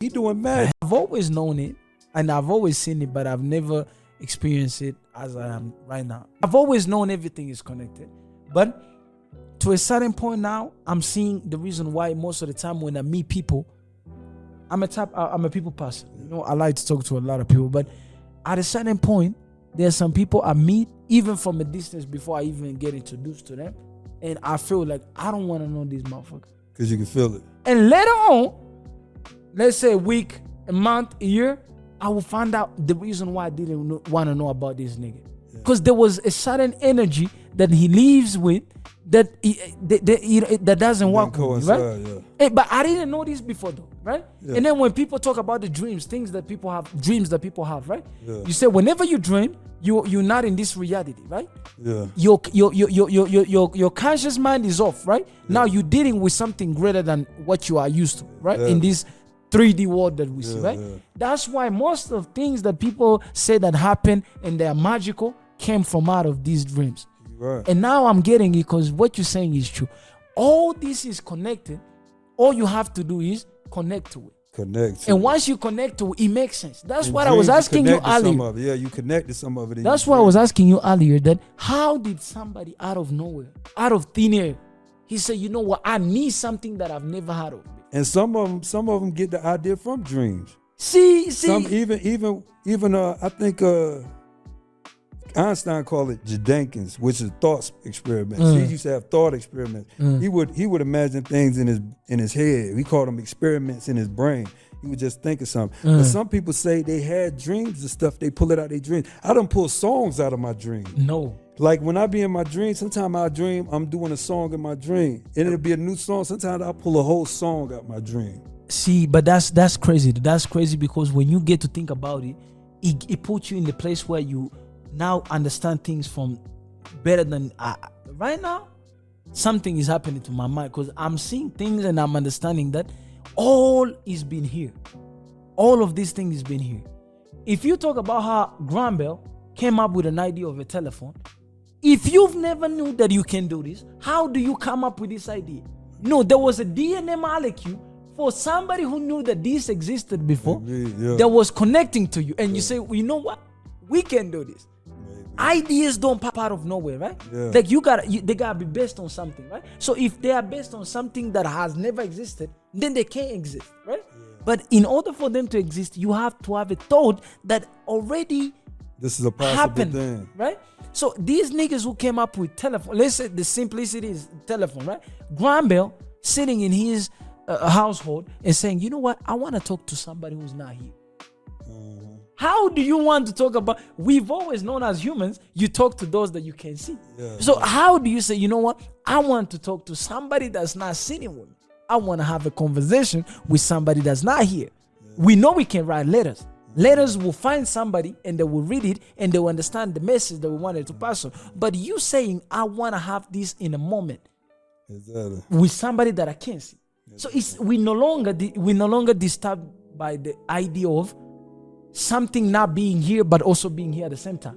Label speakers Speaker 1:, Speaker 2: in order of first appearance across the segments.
Speaker 1: He doing magic.
Speaker 2: I've always known it and I've always seen it, but I've never experienced it as I am right now. I've always known everything is connected, but to a certain point now, I'm seeing the reason why most of the time when I meet people, I'm a people person. You know, I like to talk to a lot of people, but at a certain point, there's some people I meet even from a distance before I even get introduced to them, and I feel like I don't want to know these motherfuckers.
Speaker 1: Because you can feel it.
Speaker 2: And later on, let's say a week, a month, a year, I will find out the reason why I didn't want to know about this nigga. Because there was a certain energy that he lives with that that doesn't work with me, right?
Speaker 1: Yeah.
Speaker 2: But I didn't know this before though, right? Yeah. And then when people talk about the dreams, dreams that people have, right? Yeah. You say whenever you dream, you're not in this reality, right?
Speaker 1: Yeah.
Speaker 2: Your conscious mind is off, right? Yeah. Now you're dealing with something greater than what you are used to, right? Yeah. In this 3D world that we see, right? Yeah. That's why most of things that people say that happen and they're magical came from out of these dreams.
Speaker 1: Right.
Speaker 2: And now I'm getting it because what you're saying is true. All this is connected. All you have to do is connect to it. And once you connect to it, it makes sense. That's what I was asking you earlier.
Speaker 1: Yeah, you connected some of it.
Speaker 2: That's why I was asking you earlier that how did somebody out of nowhere, out of thin air, he said, you know what, I need something that I've never heard of.
Speaker 1: And some of them get the idea from dreams.
Speaker 2: See.
Speaker 1: Some even I think Einstein called it Jenkins, which is thought experiments. He used to have thought experiments. He would imagine things in his head. We called them experiments in his brain. He would just think of something. But some people say they had dreams and stuff. They pull it out their dreams. I done pull songs out of my dreams.
Speaker 2: No.
Speaker 1: Like when I be in my dream, sometimes I dream I'm doing a song in my dream. And it'll be a new song. Sometimes I'll pull a whole song out my dream.
Speaker 2: See, but that's crazy. That's crazy because when you get to think about it, it puts you in the place where you now understand things from better than right now. Something is happening to my mind because I'm seeing things and I'm understanding that all is been here. All of these things has been here. If you talk about how Graham Bell came up with an idea of a telephone, if you've never knew that you can do this, how do you come up with this idea? No, there was a DNA molecule for somebody who knew that this existed before that was connecting to you, and you say, well, you know what, we can do this. Ideas don't pop out of nowhere, right? Yeah. Like they gotta be based on something, right? So if they are based on something that has never existed, then they can't exist, right? Yeah. But in order for them to exist, you have to have a thought that already
Speaker 1: this is a possible
Speaker 2: happened,
Speaker 1: thing,
Speaker 2: right? So these niggas who came up with telephone, let's say the simplicity is telephone, right? Graham Bell sitting in his household and saying, you know what, I want to talk to somebody who's not here. How do you want to talk about? We've always known as humans, you talk to those that you can see. Yeah, so how do you say, you know what? I want to talk to somebody that's not sitting with me. I want to have a conversation with somebody that's not here. Yeah. We know we can write letters. Letters will find somebody and they will read it and they will understand the message that we wanted to pass on. But you saying, I want to have this in a moment with somebody that I can't see. So we no longer disturbed by the idea of something not being here but also being here at the same time,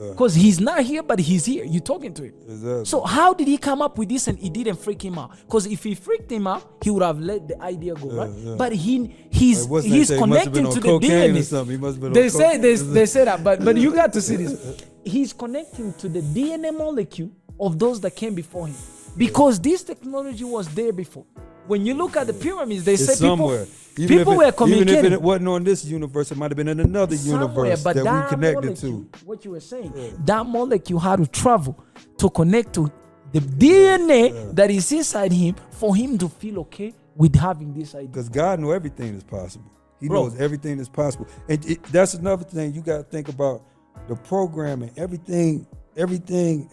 Speaker 2: because he's not here but he's here, you're talking to him. Exactly. So how did he come up with this and it didn't freak him out? Because if he freaked him out, he would have let the idea go, right? But he's connecting to the DNA. They say that, but you got to see this. He's connecting to the DNA molecule of those that came before him, because this technology was there before. When you look at the pyramids, they say people were communicating.
Speaker 1: Even if it wasn't on this universe, it might have been in another universe that we connected to.
Speaker 2: What you were saying, that molecule had to travel to connect to the DNA that is inside him for him to feel okay with having this idea.
Speaker 1: Because God knows everything is possible. He knows everything is possible. And that's another thing you got to think about, the programming. Everything has been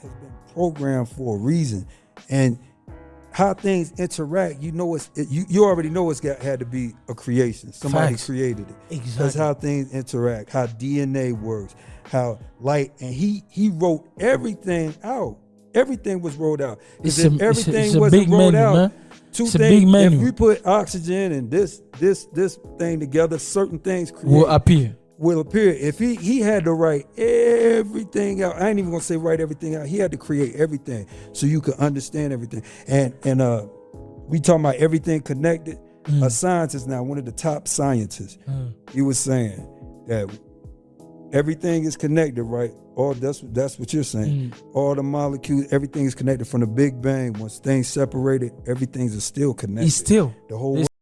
Speaker 1: programmed for a reason. And how things interact, you already know had to be a creation. Somebody created it.
Speaker 2: Exactly.
Speaker 1: That's how things interact, how DNA works, how light, and he wrote everything out. Everything was wrote out. If everything wasn't wrote out, two things. If we put oxygen and this thing together, certain things will appear. If he had to write everything out, I ain't even gonna say write everything out. He had to create everything so you could understand everything. And we talking about everything connected. a scientist now, one of the top scientists, he was saying that everything is connected, right? All that's what you're saying. All the molecules, everything is connected from the Big Bang. Once things separated, everything's still connected.
Speaker 2: It's still
Speaker 1: the whole